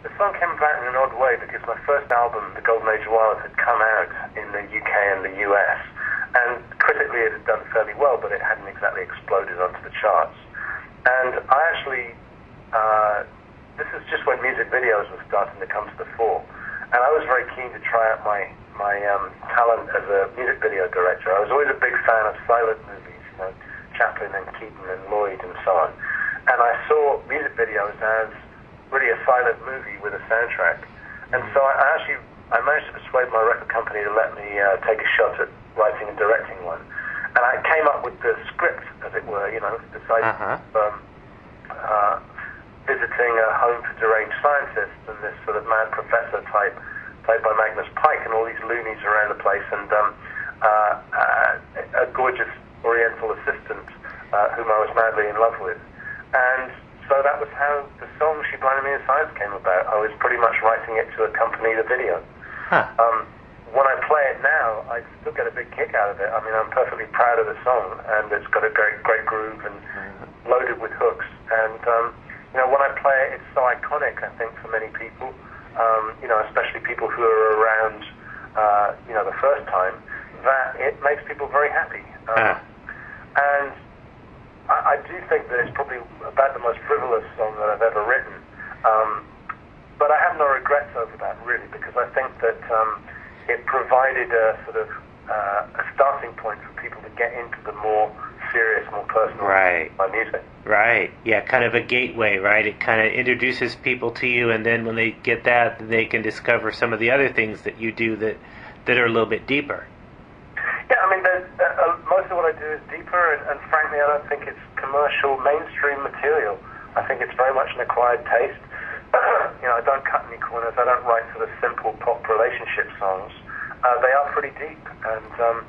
the song came about in an odd way because my first album, The Golden Age of Wireless, had come out in the UK and the US, and critically it had done fairly well, but it hadn't exactly exploded onto the charts. And I actually, this is just when music videos were starting to come to the fore, and I was very keen to try out my talent as a music video director. I was always a big fan of silent movies, you know, Chaplin and Keaton and Lloyd and so on. And I saw music videos as really a silent movie with a soundtrack. And so I managed to persuade my record company to let me take a shot at writing and directing one. And I came up with the script, as it were, you know, decided visiting a home for deranged scientists and this sort of mad professor type, played by Magnus Pike, and all these loonies around the place, and a gorgeous Oriental assistant whom I was madly in love with. And so that was how the song She Blinded Me in Science came about. I was pretty much writing it to accompany the video. When I play it now, I still get a big kick out of it. I mean, I'm perfectly proud of the song, and it's got a great groove and loaded with hooks. And, you know, when I play it, it's so iconic, I think, for many people, you know, especially people who are around, you know, the first time, that it makes people very happy. And I do think that it's probably about the most frivolous song that I've ever written. But I have no regrets over that, really, because I think that it provided a sort of a starting point for people to get into the more serious, more personal my music. Right. Yeah, kind of a gateway, right? It kind of introduces people to you, and then when they get that, they can discover some of the other things that you do that are a little bit deeper. Yeah, I mean, most of what I do is deeper, and frankly, I don't think it's commercial, mainstream material. I think it's very much an acquired taste. You know, I don't cut any corners. I don't write sort of simple pop relationship songs. They are pretty deep, and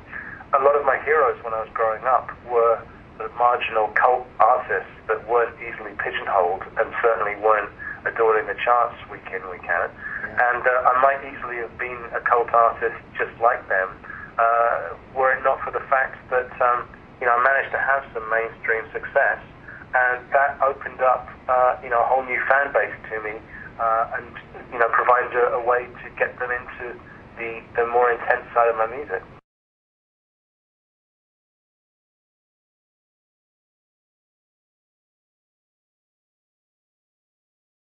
a lot of my heroes when I was growing up were sort of marginal cult artists that weren't easily pigeonholed, and certainly weren't adoring the charts week in, week out. And I might easily have been a cult artist just like them, were it not for the fact that you know, I managed to have some mainstream success, and that opened up you know, a whole new fan base to me, and you know, provided a way to get them into the more intense side of my music.